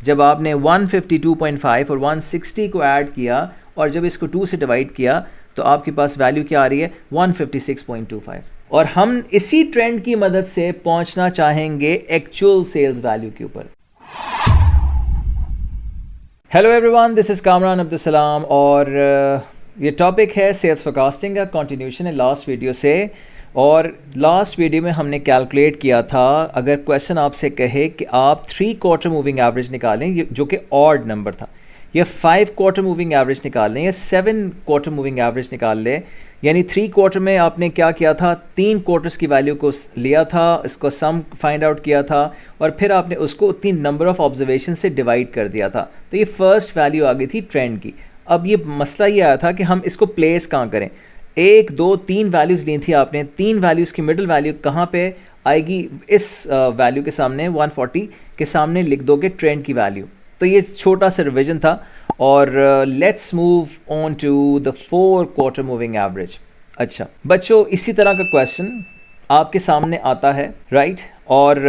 जब आपने 152.5 और 160 को ऐड किया और जब इसको 2 से डिवाइड किया तो आपके पास वैल्यू क्या आ रही है 156.25। और हम इसी ट्रेंड की मदद से पहुंचना चाहेंगे एक्चुअल सेल्स वैल्यू के ऊपर। Hello everyone, this is Kamran Abdul Salam और ये टॉपिक है सेल्स फोरकास्टिंग का कंटिन्यूशन है लास्ट वीडियो से। और लास्ट वीडियो में हमने कैलकुलेट किया था, अगर क्वेश्चन आपसे कहे कि आप 3 क्वार्टर मूविंग एवरेज निकालें जो कि ऑड नंबर था, या 5 क्वार्टर मूविंग एवरेज निकाल लें या 7 क्वार्टर मूविंग एवरेज निकाल लें, यानी 3 क्वार्टर में आपने क्या किया था, 3 क्वार्टर्स की वैल्यू को लिया था, इसको सम फाइंड आउट किया था और फिर आपने उसको उतनी नंबर ऑफ ऑब्जर्वेशन से डिवाइड कर दिया था। तो ये फर्स्ट वैल्यू आ गई थी ट्रेंड की। अब ये मसला ये आया था कि हम इसको प्लेस कहाँ करें। 1 2 3 वैल्यूज़ ली थी आपने, 3 वैल्यूज़ की मिडिल वैल्यू कहाँ पे आएगी, इस वैल्यू के सामने 140 के सामने लिख दोगे ट्रेंड की वैल्यू। तो ये छोटा सा रिविजन था और let's move on to the 4 quarter moving average. अच्छा बच्चों, इसी तरह का क्वेश्चन आपके सामने आता है, राइट? और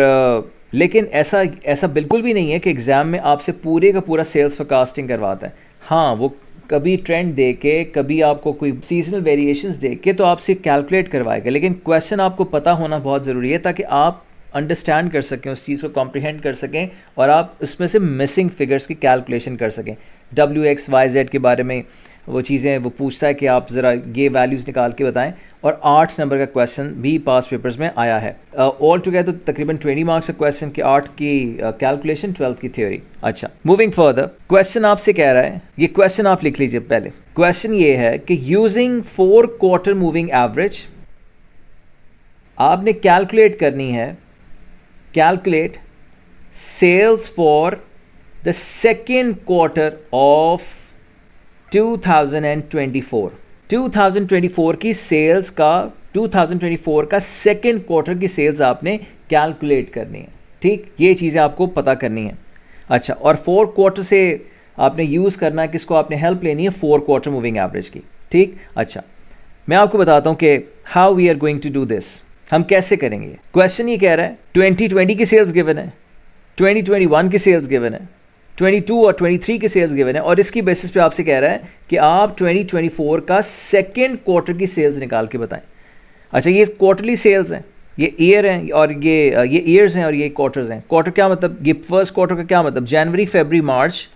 लेकिन ऐसा बिल्कुल भी नहीं है कि एग्ज़ाम में आपसे पूरे का पूरा सेल्स फोरकास्टिंग करवाता है। हाँ, वो कभी ट्रेंड दे के, कभी आपको कोई सीजनल वेरिएशंस दे के तो आपसे कैलकुलेट करवाएगा, लेकिन क्वेश्चन आपको पता होना बहुत ज़रूरी है ताकि आप अंडरस्टैंड कर सकें, उस चीज़ को कॉम्प्रिहेंड कर सकें और आप उसमें से मिसिंग फिगर्स की कैलकुलेशन कर सकें। WXYZ के बारे में वो चीज़ें वो पूछता है कि आप ज़रा ये वैल्यूज़ निकाल के बताएं। और 8 नंबर का क्वेश्चन भी पास पेपर्स में आया है। ऑल टुगेदर तकरीबन 20 मार्क्स का क्वेश्चन के 8 की कैलकुलेशन, 12 की थ्योरी। अच्छा, मूविंग फर्दर, क्वेश्चन आपसे कह रहा है, ये क्वेश्चन आप लिख लीजिए पहले। क्वेश्चन ये है कि यूजिंग 4 क्वार्टर मूविंग एवरेज आपने कैलकुलेट करनी है, calculate sales for the second quarter of 2024। 2024 की सेल्स का, 2024 का सेकेंड क्वार्टर की सेल्स आपने कैलकुलेट करनी है। ठीक, ये चीज़ें आपको पता करनी है। अच्छा, और 4 क्वार्टर से आपने यूज़ करना है, किसको आपने हेल्प लेनी है, 4 क्वार्टर मूविंग एवरेज की। ठीक, अच्छा मैं आपको बताता हूँ कि how we are going to do this, हम कैसे करेंगे। क्वेश्चन ये कह रहा है 2020 की सेल्स गिवन है, 2021 की सेल्स गिवन है, 22 और 23 की सेल्स गिवन है और इसकी बेसिस पे आपसे कह रहा है कि आप 2024 का सेकेंड क्वार्टर की सेल्स निकाल के बताएं। अच्छा, ये क्वार्टरली सेल्स हैं, ये ईयर हैं और ये ईयर्स हैं और ये क्वार्टर्स हैं। क्वार्टर क्या मतलब, ये फर्स्ट क्वार्टर का क्या मतलब, जनवरी फरवरी मार्च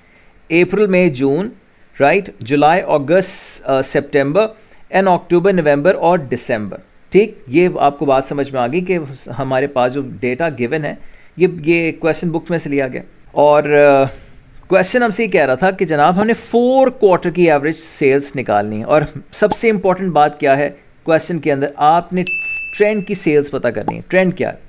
अप्रैल मई जून, right, July August September and October नवंबर और दिसंबर। ठीक, ये आपको बात समझ में आ गई कि हमारे पास जो डेटा गिवन है ये क्वेश्चन बुक में से लिया गया। और क्वेश्चन हमसे ये कह रहा था कि जनाब हमने 4 क्वार्टर की एवरेज सेल्स निकालनी है। और सबसे इंपॉर्टेंट बात क्या है क्वेश्चन के अंदर, आपने ट्रेंड की सेल्स पता करनी है। ट्रेंड क्या है,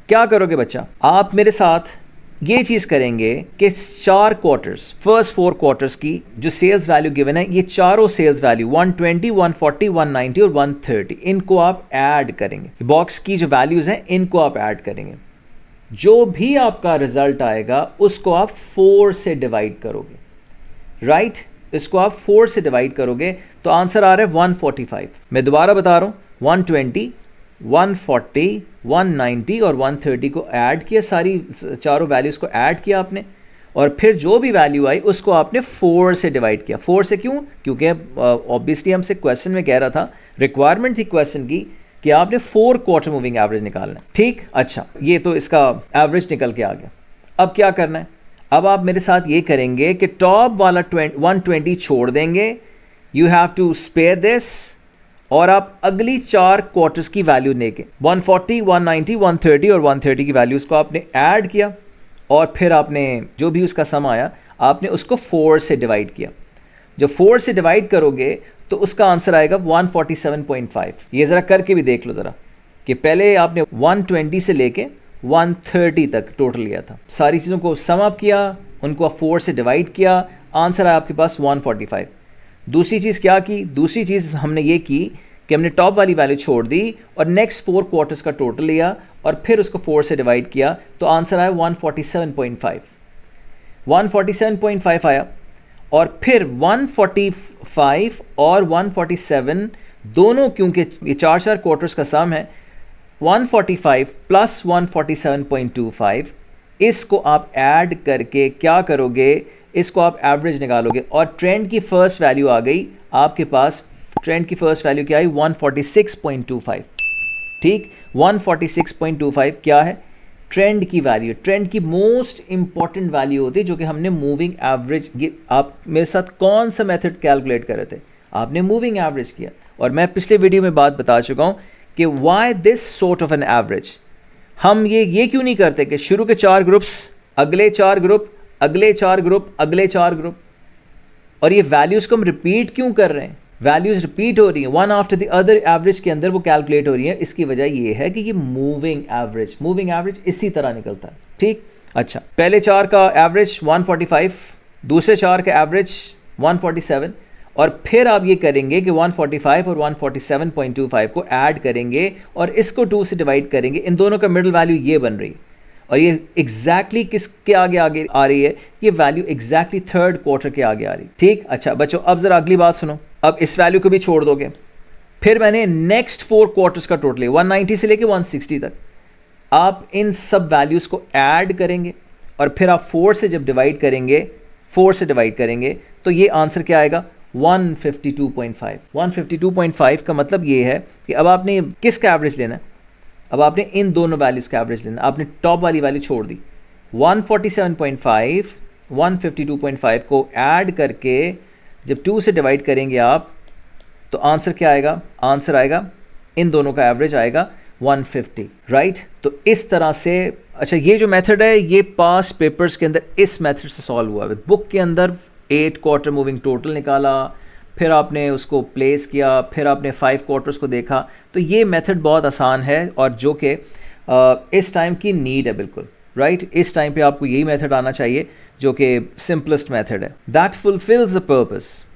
क्या करोगे बच्चा, आप मेरे साथ ये चीज़ करेंगे कि 4 क्वार्टर्स, फर्स्ट 4 क्वार्टर्स की जो सेल्स वैल्यू गिवन है, ये चारों सेल्स वैल्यू 120, 140, 190 और 130, इनको आप ऐड करेंगे। बॉक्स की जो वैल्यूज़ हैं इनको आप ऐड करेंगे। जो भी आपका रिजल्ट आएगा उसको आप 4 से डिवाइड करोगे, राइट? इसको आप 4 से डिवाइड करोगे तो आंसर आ रहा है 145। मैं दोबारा बता रहा हूँ, 120, 140, 190 और 130 को ऐड किया, सारी चारों वैल्यूज़ को ऐड किया आपने और फिर जो भी वैल्यू आई उसको आपने 4 से डिवाइड किया। 4 से क्यों? क्योंकि ऑब्वियसली हमसे क्वेश्चन में कह रहा था, रिक्वायरमेंट थी क्वेश्चन की कि आपने 4 क्वार्टर मूविंग एवरेज निकालना है। ठीक, अच्छा ये तो इसका एवरेज निकल के आ गया। अब क्या करना है, अब आप मेरे साथ ये करेंगे कि टॉप वाला 120 छोड़ देंगे, you have to spare this, और आप अगली 4 क्वार्टर्स की वैल्यू लेके 140, 190, 130 और 130 की वैल्यूज़ को आपने ऐड किया और फिर आपने जो भी उसका सम आया आपने उसको 4 से डिवाइड किया। जब 4 से डिवाइड करोगे तो उसका आंसर आएगा 147.5। ये ज़रा करके भी देख लो ज़रा कि पहले आपने 120 से लेके 130 तक टोटल लिया था, सारी चीज़ों को सम अप किया, उनको 4 से डिवाइड किया, आंसर आया आपके पास 145। दूसरी चीज़ क्या की, दूसरी चीज़ हमने ये की कि हमने टॉप वाली वैल्यू छोड़ दी और नेक्स्ट 4 क्वार्टर्स का टोटल लिया और फिर उसको 4 से डिवाइड किया तो आंसर आया 147.5। 147.5 आया और फिर 145 और 147 दोनों, क्योंकि ये 4 क्वार्टर्स का सम है, 145 प्लस 147.25 इसको आप ऐड करके क्या करोगे, इसको आप एवरेज निकालोगे और ट्रेंड की फर्स्ट वैल्यू आ गई आपके पास। ट्रेंड की फर्स्ट वैल्यू क्या आई, 146.25। ठीक, 146.25 क्या है, ट्रेंड की वैल्यू। ट्रेंड की मोस्ट इंपॉर्टेंट वैल्यू होती है जो कि हमने मूविंग एवरेज, आप मेरे साथ कौन सा मेथड कैलकुलेट कर रहे थे, आपने मूविंग एवरेज किया। और मैं पिछले वीडियो में बात बता चुका हूं कि why this sort of an average. हम ये क्यों नहीं करते कि शुरू के 4 ग्रुप्स, अगले 4 ग्रुप, अगले 4 ग्रुप, अगले 4 ग्रुप, और ये वैल्यूज को हम रिपीट क्यों कर रहे हैं, वैल्यूज रिपीट हो रही हैं one after the other, average के अंदर वो कैलकुलेट हो रही है। इसकी वजह ये है कि ये मूविंग एवरेज इसी तरह निकलता है। ठीक, अच्छा, पहले 4 का एवरेज 145, दूसरे 4 का एवरेज 147, और फिर आप ये करेंगे कि 145 और 147.25 को ऐड करेंगे और इसको 2 से डिवाइड करेंगे, इन दोनों का मिडिल वैल्यू ये बन रही है। और ये एग्जैक्टली किसके आगे आगे आ रही है, ये वैल्यू एग्जैक्टली थर्ड क्वार्टर के आगे आ रही है। ठीक, अच्छा बच्चों, अब जरा अगली बात सुनो। अब इस वैल्यू को भी छोड़ दोगे, फिर मैंने नेक्स्ट 4 क्वार्टर्स का टोटल 190 से लेके 160 तक, आप इन सब वैल्यूज को ऐड करेंगे और फिर आप 4 से जब डिवाइड करेंगे, 4 से डिवाइड करेंगे तो ये आंसर क्या आएगा, 152.5। 152.5 का मतलब ये है कि अब आपने किसका एवरेज लेना है, अब आपने इन दोनों वैल्यूज का एवरेज लेना। आपने टॉप वाली वैल्यू छोड़ दी, 147.5 152.5 को ऐड करके जब 2 से डिवाइड करेंगे आप, तो आंसर क्या आएगा, आंसर आएगा इन दोनों का एवरेज आएगा 150, राइट। तो इस तरह से, अच्छा ये जो मेथड है ये पास पेपर्स के अंदर इस मेथड से सॉल्व हुआ है। बुक के अंदर 8 क्वार्टर मूविंग टोटल निकाला, फिर आपने उसको प्लेस किया, फिर आपने 5 क्वार्टर्स को देखा। तो ये मेथड बहुत आसान है और जो कि इस टाइम की नीड है, बिल्कुल राइट। इस टाइम पे आपको यही मेथड आना चाहिए जो कि सिंपलेस्ट मेथड है, दैट फुलफिल्स द पर्पस।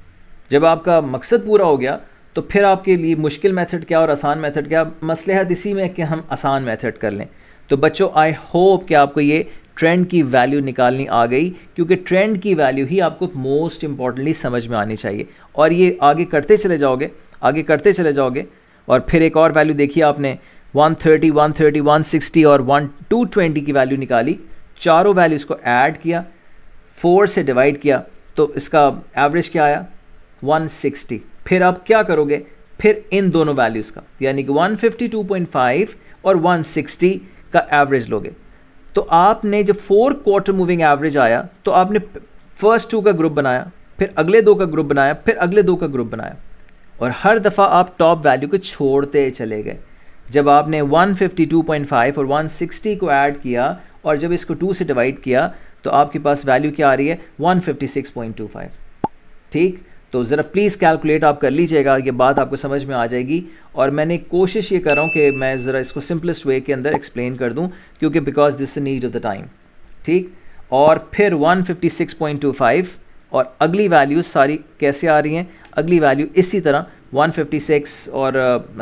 जब आपका मकसद पूरा हो गया तो फिर आपके लिए मुश्किल मेथड क्या और आसान मेथड क्या, मसलहत इसी में कि हम आसान मेथड कर लें। तो बच्चों आई होप कि आपको ये ट्रेंड की वैल्यू निकालनी आ गई, क्योंकि ट्रेंड की वैल्यू ही आपको मोस्ट इंपॉर्टेंटली समझ में आनी चाहिए। और ये आगे करते चले जाओगे, आगे करते चले जाओगे, और फिर एक और वैल्यू देखिए आपने 130, 130, 160 और 220 की वैल्यू निकाली, चारों वैल्यूज़ को ऐड किया, 4 से डिवाइड किया, तो इसका एवरेज क्या आया, 160। फिर आप क्या करोगे, फिर इन दोनों वैल्यूज़ का यानी कि 152.5 और 160 का एवरेज लोगे। तो आपने जब 4 क्वार्टर मूविंग एवरेज आया तो आपने फर्स्ट 2 का ग्रुप बनाया, फिर अगले 2 का ग्रुप बनाया, फिर अगले 2 का ग्रुप बनाया, और हर दफ़ा आप टॉप वैल्यू को छोड़ते चले गए। जब आपने 152.5 और 160 को ऐड किया और जब इसको 2 से डिवाइड किया तो आपके पास वैल्यू क्या आ रही है, 156.25। ठीक, तो ज़रा प्लीज़ कैलकुलेट आप कर लीजिएगा, ये बात आपको समझ में आ जाएगी। और मैंने कोशिश ये कर रहा हूँ कि मैं ज़रा इसको सिंपलेस्ट वे के अंदर एक्सप्लेन कर दूँ, क्योंकि because this is need of the time. ठीक, और फिर 156.25 और अगली वैल्यूज सारी कैसे आ रही हैं, अगली वैल्यू इसी तरह 156 और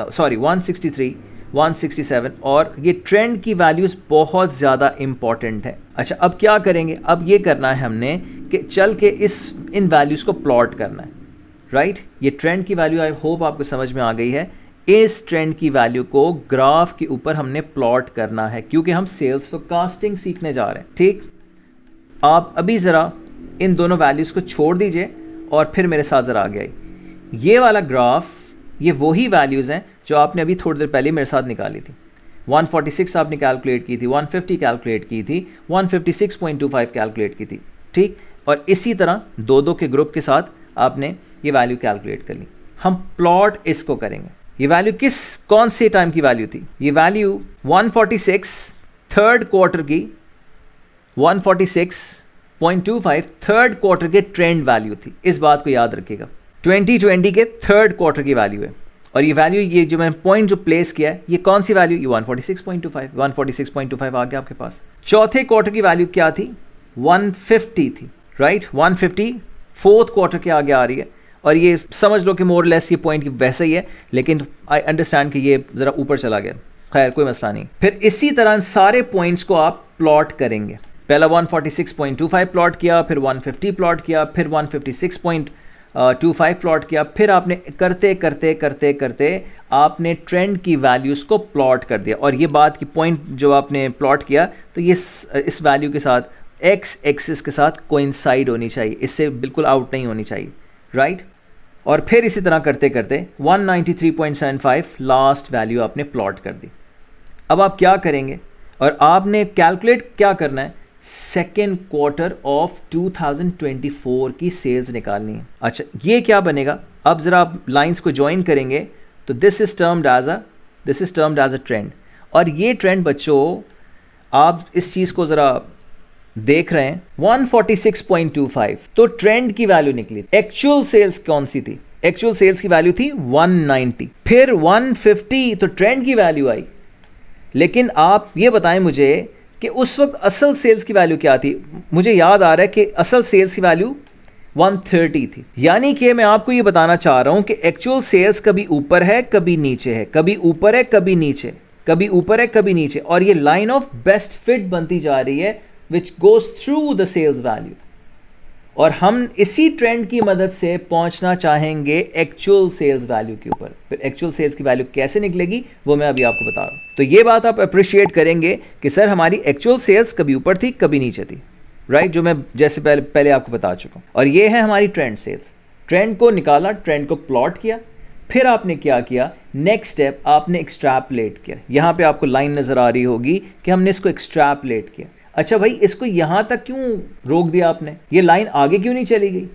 163, 167, और ये ट्रेंड की वैल्यूज़ बहुत ज़्यादा इम्पॉर्टेंट है। अच्छा, अब क्या करेंगे, अब ये करना है हमने कि चल के इन वैल्यूज़ को प्लॉट करना है, राइट। ये ट्रेंड की वैल्यू आई होप आपको समझ में आ गई है। इस ट्रेंड की वैल्यू को ग्राफ के ऊपर हमने प्लॉट करना है, क्योंकि हम सेल्स फोरकास्टिंग सीखने जा रहे हैं। ठीक, आप अभी ज़रा इन दोनों वैल्यूज़ को छोड़ दीजिए और फिर मेरे साथ ज़रा आगे आइए। ये वाला ग्राफ, ये वही वैल्यूज़ हैं जो आपने अभी थोड़ी देर पहले मेरे साथ निकाली थी। 146 आपने कैलकुलेट की थी, 150 कैलकुलेट की थी, 156.25 कैलकुलेट की थी। ठीक, और इसी तरह 2-2 के ग्रुप के साथ आपने ये वैल्यू कैलकुलेट कर ली। हम प्लॉट इसको करेंगे। ये वैल्यू कौन से टाइम की वैल्यू थी, ये वैल्यू 146 थर्ड क्वार्टर की, 146.25 थर्ड क्वार्टर के ट्रेंड वैल्यू थी। इस बात को याद रखिएगा, 2020 के थर्ड क्वार्टर की वैल्यू है। और ये वैल्यू, ये जो मैं पॉइंट जो प्लेस किया है, ये कौन सी वैल्यू, ये 146.25 आ गया आपके पास। चौथे क्वार्टर की वैल्यू क्या थी, 150 थी, राइट। 150 फोर्थ क्वार्टर के आगे आ रही है, और ये समझ लो कि मोर लेस ये पॉइंट वैसा ही है, लेकिन आई अंडरस्टैंड कि ये ज़रा ऊपर चला गया। खैर, कोई मसला नहीं। फिर इसी तरह सारे पॉइंट्स को आप प्लॉट करेंगे। पहला 146.25 प्लॉट किया, फिर 150 प्लॉट किया, फिर 25 प्लॉट किया, फिर आपने करते करते करते करते आपने ट्रेंड की वैल्यूज़ को प्लॉट कर दिया, और ये बात की पॉइंट जो आपने प्लॉट किया तो ये इस वैल्यू के साथ एक्स एक्सिस के साथ कोइंसाइड होनी चाहिए, इससे बिल्कुल आउट नहीं होनी चाहिए, राइट। और फिर इसी तरह करते करते 193.75 लास्ट वैल्यू आपने प्लॉट कर दी। अब आप क्या करेंगे, और आपने कैलकुलेट क्या करना है, सेकेंड क्वार्टर ऑफ 2024 की सेल्स निकालनी है। अच्छा, ये क्या बनेगा, अब ज़रा आप लाइंस को ज्वाइन करेंगे तो this is termed as a trend. और ये ट्रेंड बच्चों आप इस चीज़ को ज़रा देख रहे हैं, 146.25 तो ट्रेंड की वैल्यू निकली। एक्चुअल सेल्स कौन सी थी, एक्चुअल सेल्स की वैल्यू थी 190, फिर 150 तो ट्रेंड की वैल्यू आई। लेकिन आप ये बताएं मुझे कि उस वक्त असल सेल्स की वैल्यू क्या थी। मुझे याद आ रहा है कि असल सेल्स की वैल्यू 130 थी। यानी कि मैं आपको ये बताना चाह रहा हूं कि एक्चुअल सेल्स कभी ऊपर है कभी नीचे है, कभी ऊपर है कभी नीचे, कभी ऊपर है कभी नीचे, और ये लाइन ऑफ बेस्ट फिट बनती जा रही है which goes through the sales value. और हम इसी ट्रेंड की मदद से पहुंचना चाहेंगे एक्चुअल सेल्स वैल्यू के ऊपर। फिर एक्चुअल सेल्स की वैल्यू कैसे निकलेगी वो मैं अभी आपको बता रहा हूं। तो ये बात आप अप्रिशिएट करेंगे कि सर हमारी एक्चुअल सेल्स कभी ऊपर थी कभी नीचे थी, राइट, जो मैं जैसे पहले आपको बता चुका हूं। और ये है हमारी ट्रेंड सेल्स। ट्रेंड को निकाला, ट्रेंड को प्लॉट किया, फिर आपने क्या किया, नेक्स्ट स्टेप आपने एक्सट्रैपलेट किया। यहां पे आपको लाइन नजर आ रही होगी कि हमने इसको एक्सट्रैपलेट किया। अच्छा भाई, इसको यहां तक क्यों रोक दिया आपने, ये लाइन आगे क्यों नहीं चली गई,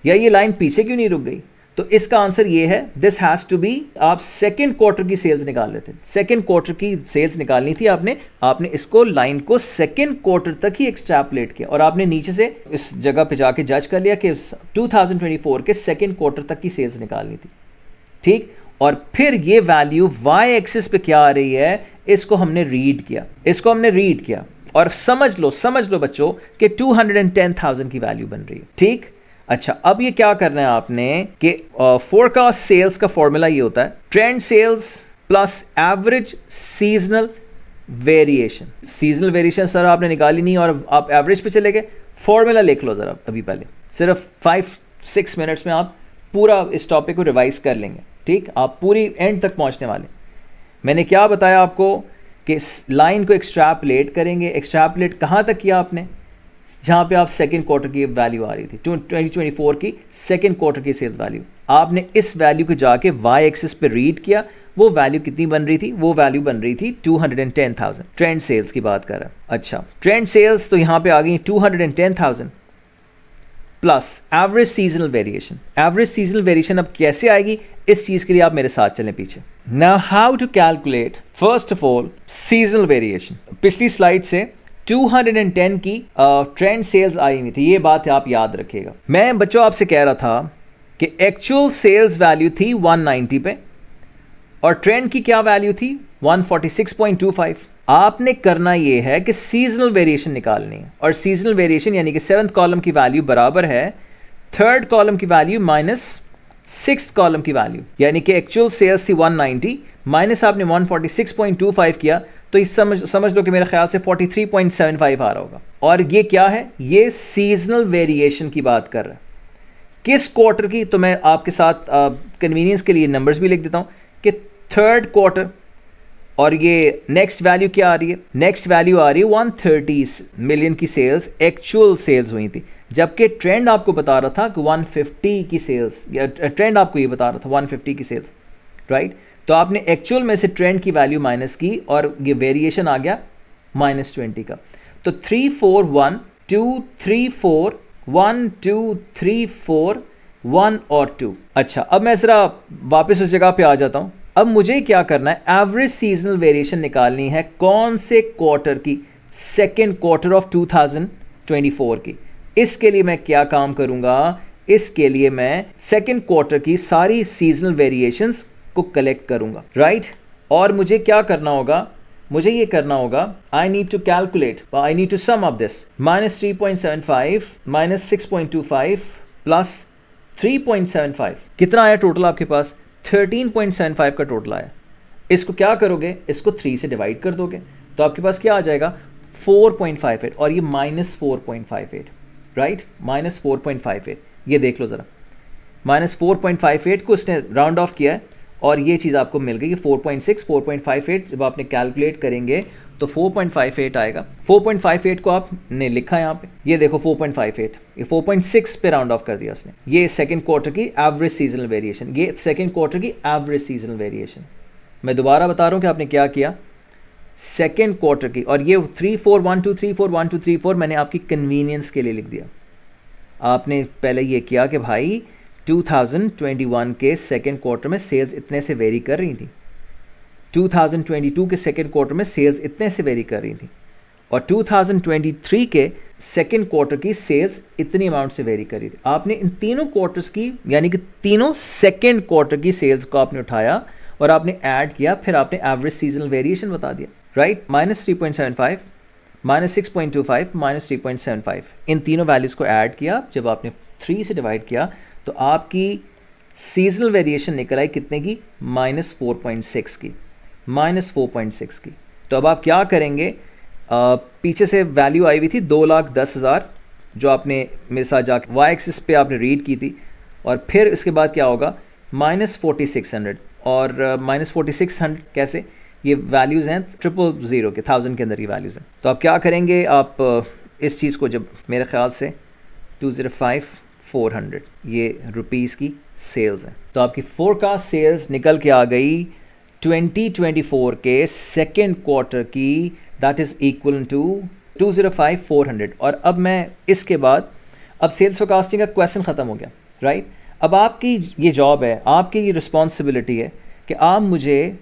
या ये लाइन पीछे क्यों नहीं रुक गई? तो इसका आंसर ये है, दिस हैज टू बी, आप सेकंड क्वार्टर की सेल्स निकाल रहे थे, सेकंड क्वार्टर की सेल्स निकालनी थी आपने इसको लाइन को सेकंड क्वार्टर तक ही एक्सट्रैपलेट किया, और आपने नीचे से इस जगह पे जाके जज कर लिया कि 2024 के सेकंड क्वार्टर तक की सेल्स निकालनी थी, ठीक। और फिर ये वैल्यू वाई एक्सिस पे क्या आ रही है, इसको हमने रीड किया, और समझ लो बच्चों कि 210,000 की वैल्यू बन रही है, ठीक। अच्छा, अब ये क्या करना है आपने कि फोरकास्ट सेल्स का फॉर्मूला ये होता है trend sales plus average seasonal variation. Seasonal variation sir आपने निकाली नहीं और आप एवरेज पे चले गए, फॉर्मूला लिख लो ज़रा अभी पहले, सिर्फ 5-6 मिनट्स में आप पूरा इस टॉपिक को रिवाइज कर लेंगे, ठीक। आप पूरी एंड तक पहुंचने वाले। मैंने क्या बताया आपको कि लाइन को एक्सट्रैपलेट करेंगे। एक्सट्रैपलेट कहाँ तक किया आपने, जहाँ पे आप सेकंड क्वार्टर की वैल्यू आ रही थी, 2024 की सेकंड क्वार्टर की सेल्स वैल्यू, आपने इस वैल्यू को जाके वाई एक्सिस पे रीड किया। वो वैल्यू कितनी बन रही थी, वो वैल्यू बन रही थी 210,000। ट्रेंड सेल्स की बात कर रहा है। अच्छा, ट्रेंड सेल्स तो यहाँ पे आ गई 210,000 plus average seasonal variation. Average seasonal variation अब कैसे आएगी, इस चीज के लिए आप मेरे साथ चलें पीछे। Now how to calculate first of all seasonal variation. पिछली स्लाइड से 210 की ट्रेंड सेल्स आई हुई थी, ये बात आप याद रखिएगा। मैं बच्चों आपसे कह रहा था कि एक्चुअल सेल्स वैल्यू थी 190 पे और ट्रेंड की क्या वैल्यू थी 146.25। आपने करना ये है कि सीजनल वेरिएशन निकालनी है, और सीजनल वेरिएशन यानी कि 7th कॉलम की वैल्यू बराबर है 3rd कॉलम की वैल्यू माइनस 6th कॉलम की वैल्यू, यानी कि एक्चुअल सेल्स थी 190 माइनस आपने 146.25 किया, तो इस समझ लो कि मेरे ख्याल से 43.75 आ रहा होगा। और ये क्या है, ये सीजनल वेरिएशन की बात कर रहा है। किस क्वार्टर की, तो मैं आपके साथ कन्वीनियंस के लिए नंबर्स भी लिख देता हूँ कि 3rd क्वार्टर, और ये नेक्स्ट वैल्यू क्या आ रही है, नेक्स्ट वैल्यू आ रही है 130 मिलियन की सेल्स एक्चुअल सेल्स हुई थी, जबकि ट्रेंड आपको बता रहा था कि 150 की सेल्स, या ट्रेंड आपको ये बता रहा था 150 की सेल्स, राइट। तो आपने एक्चुअल में से ट्रेंड की वैल्यू माइनस की और ये वेरिएशन आ गया -20 का। तो 3 4 1 2 3 4 1 2 3 4 1 और 2। अच्छा, अब मैं ज़रा वापस उस जगह पे आ जाता हूँ। अब मुझे क्या करना है, एवरेज सीजनल वेरिएशन निकालनी है कौन से क्वार्टर की, सेकेंड क्वार्टर ऑफ 2024 की। इसके लिए मैं क्या काम करूंगा, इसके लिए मैं सेकेंड क्वार्टर की सारी सीजनल वेरिएशंस को कलेक्ट करूंगा, राइट। और मुझे क्या करना होगा, मुझे ये करना होगा, I need to calculate, I need to sum up this, -3.75 -6.25 plus 3.75 कितना आया टोटल आपके पास, 13.75 का टोटल आया। इसको क्या करोगे, इसको 3 से डिवाइड कर दोगे तो आपके पास क्या आ जाएगा 4.58, और ये -4.58, राइट, -4.58। ये देख लो ज़रा, -4.58 को उसने राउंड ऑफ किया है और ये चीज़ आपको मिल गई कि 4.6, 4.58 जब आपने कैलकुलेट करेंगे तो 4.58 आएगा। 4.58 को आपने लिखा है यहाँ पे, ये देखो 4.58, ये 4.6 पे राउंड ऑफ कर दिया उसने। ये सेकंड क्वार्टर की एवरेज सीजनल वेरिएशन, ये सेकंड क्वार्टर की एवरेज सीजनल वेरिएशन। मैं दोबारा बता रहा हूँ कि आपने क्या किया सेकंड क्वार्टर की, और ये 3412341234 मैंने आपकी कन्वीनियंस के लिए लिख दिया। आपने पहले ये किया कि भाई 2021 के सेकंड क्वार्टर में सेल्स इतने से वेरी कर रही थी, 2022 के सेकंड क्वार्टर में सेल्स इतने से वेरी कर रही थी, और 2023 के सेकंड क्वार्टर की सेल्स इतनी अमाउंट से वेरी कर रही थी। आपने इन तीनों क्वार्टर्स की, यानी कि तीनों सेकंड क्वार्टर की सेल्स को आपने उठाया और आपने ऐड किया, फिर आपने एवरेज सीजनल वेरिएशन बता दिया, राइट। -3.75, -6.25, -3.75, इन तीनों वैल्यूज़ को ऐड किया। जब आपने 3 से डिवाइड किया तो आपकी सीजनल वेरिएशन निकल आई कितने की, -4.6 की, -4.6 की। तो अब आप क्या करेंगे, पीछे से वैल्यू आई हुई थी 2,10,000 जो आपने मेरे साथ जाकर वाई एक्सिस पे आपने रीड की थी, और फिर इसके बाद क्या होगा -4600, और -4600 कैसे, ये वैल्यूज़ हैं 000 के, 1000 के अंदर की वैल्यूज़ हैं। तो आप क्या करेंगे, आप इस चीज़ को जब मेरे ख्याल से 205,400 ये रुपीज़ की सेल्स हैं, तो आपकी फोरकास्ट सेल्स निकल के आ गई 2024 के सेकेंड क्वार्टर की, दैट इज़ इक्वल टू 205,400। और अब मैं इसके बाद, अब सेल्स फोरकास्टिंग का क्वेश्चन ख़त्म हो गया, राइट। अब आपकी ये जॉब है, आपकी ये रिस्पॉन्सिबिलिटी है कि आप मुझे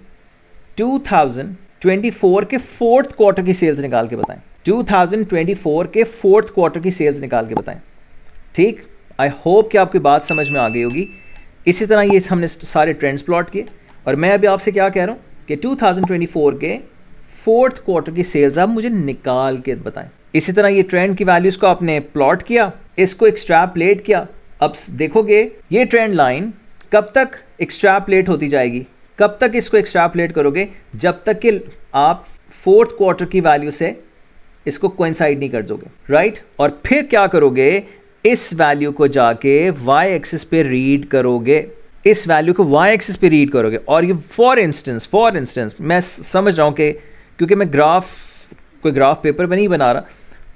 2024 के फोर्थ क्वार्टर की सेल्स निकाल के बताएं, 2024 के फोर्थ क्वार्टर की सेल्स निकाल के बताएं, ठीक। आई होप कि आपकी बात समझ में आ गई होगी। इसी तरह ये हमने सारे ट्रेंड्स प्लॉट किए, और मैं अभी आपसे क्या कह रहा हूँ कि 2024 के फोर्थ क्वार्टर की सेल्स आप मुझे निकाल के बताएं। इसी तरह ये ट्रेंड की वैल्यूज़ को आपने प्लॉट किया, इसको एक्सट्रैपलेट किया। अब देखोगे ये ट्रेंड लाइन कब तक एक्सट्रैपलेट होती जाएगी, कब तक इसको एक्सट्रैपलेट करोगे, जब तक कि आप फोर्थ क्वार्टर की वैल्यू से इसको कोइंसाइड नहीं कर दोगे, राइट। और फिर क्या करोगे, इस वैल्यू को जाके वाई एक्सिस पे रीड करोगे, इस वैल्यू को वाई एक्सिस पे रीड करोगे। और ये फॉर इंस्टेंस मैं समझ रहा हूँ कि क्योंकि मैं कोई ग्राफ पेपर में नहीं बना रहा,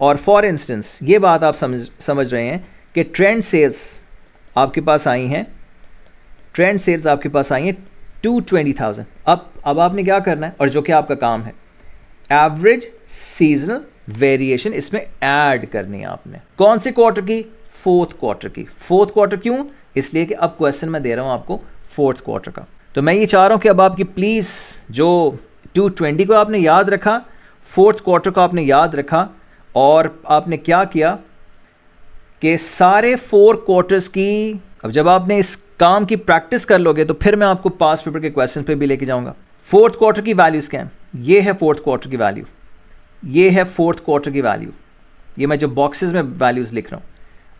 और फॉर इंस्टेंस ये बात आप समझ रहे हैं कि ट्रेंड सेल्स आपके पास आई हैं, ट्रेंड सेल्स आपके पास आई हैं 220,000। अब आपने क्या करना है, और जो कि आपका काम है, एवरेज सीजनल वेरिएशन इसमें ऐड करनी है आपने। कौन से क्वार्टर की, फोर्थ क्वार्टर की। फोर्थ क्वार्टर क्यों, इसलिए कि अब क्वेश्चन मैं दे रहा हूं आपको फोर्थ क्वार्टर का। तो मैं ये चाह रहा हूं कि अब आपकी प्लीज़ जो 220 को आपने याद रखा, फोर्थ क्वार्टर को आपने याद रखा, और आपने क्या किया कि सारे 4 क्वार्टर्स की, अब जब आपने इस काम की प्रैक्टिस कर लोगे तो फिर मैं आपको पास पेपर के क्वेश्चन पे भी लेके जाऊंगा। फोर्थ क्वार्टर की वैल्यूज़ क्या हैं, ये है फोर्थ क्वार्टर की वैल्यू, ये है फोर्थ क्वार्टर की वैल्यू, ये मैं जो बॉक्सेस में वैल्यूज़ लिख रहा हूँ,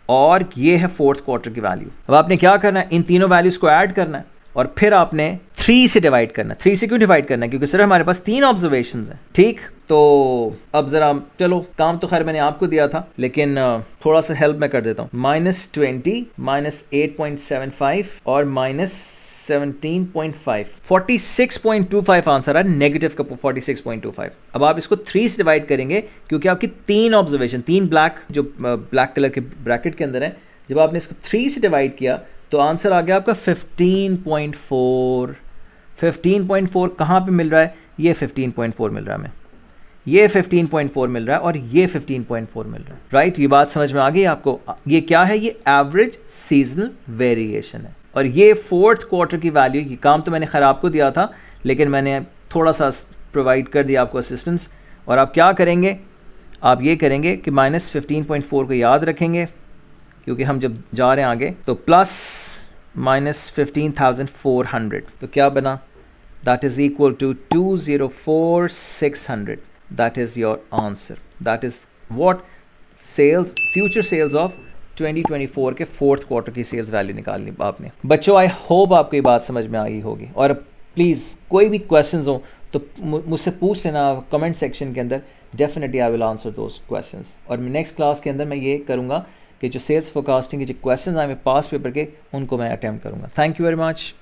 और ये है फोर्थ क्वार्टर की वैल्यू। अब आपने क्या करना है, इन तीनों वैल्यूज़ को ऐड करना है, और फिर आपने 3 से डिवाइड करना है। 3 से क्यों डिवाइड करना है, क्योंकि सिर्फ हमारे पास 3 ऑब्जर्वेशंस हैं, ठीक। तो अब ज़रा चलो, काम तो खैर मैंने आपको दिया था, लेकिन थोड़ा सा हेल्प मैं कर देता हूँ। -20, -8.75 और -17.5, 46.25 आंसर है, नेगेटिव का 46.25। अब आप इसको 3 से डिवाइड करेंगे, क्योंकि आपकी 3 ऑब्जर्वेशन, 3 ब्लैक जो ब्लैक कलर के ब्रैकेट के अंदर है, जब आपने इसको 3 से डिवाइड किया तो आंसर आ गया आपका 15.4। 15.4 कहाँ पे मिल रहा है, ये 15.4 मिल रहा है, हमें ये 15.4 मिल रहा है, और ये 15.4 मिल रहा है, राइट। ये बात समझ में आ गई आपको। ये क्या है, ये एवरेज सीजनल वेरिएशन है, और ये फोर्थ क्वार्टर की वैल्यू। ये काम तो मैंने खैर आपको दिया था, लेकिन मैंने थोड़ा सा प्रोवाइड कर दिया आपको असिस्टेंस। और आप क्या करेंगे, आप ये करेंगे कि -15.4 को याद रखेंगे, क्योंकि हम जब जा रहे हैं आगे, तो प्लस -15,400, तो क्या बना, that is equal to 204,600। That is your answer, that is what sales, future sales of 2024 के फोर्थ क्वार्टर की सेल्स वैल्यू निकालनी आपने। बच्चों, आई होप आपको ये बात समझ में आई होगी, और प्लीज़ कोई भी क्वेश्चंस हो तो मुझसे पूछ लेना कमेंट सेक्शन के अंदर, definitely I will answer those questions. और नेक्स्ट क्लास के अंदर मैं ये करूँगा कि जो सेल्स फोरकास्टिंग के जो क्वेश्चन आए पास पेपर के उनको मैं अटैम्प्ट करूँगा। Thank you very much.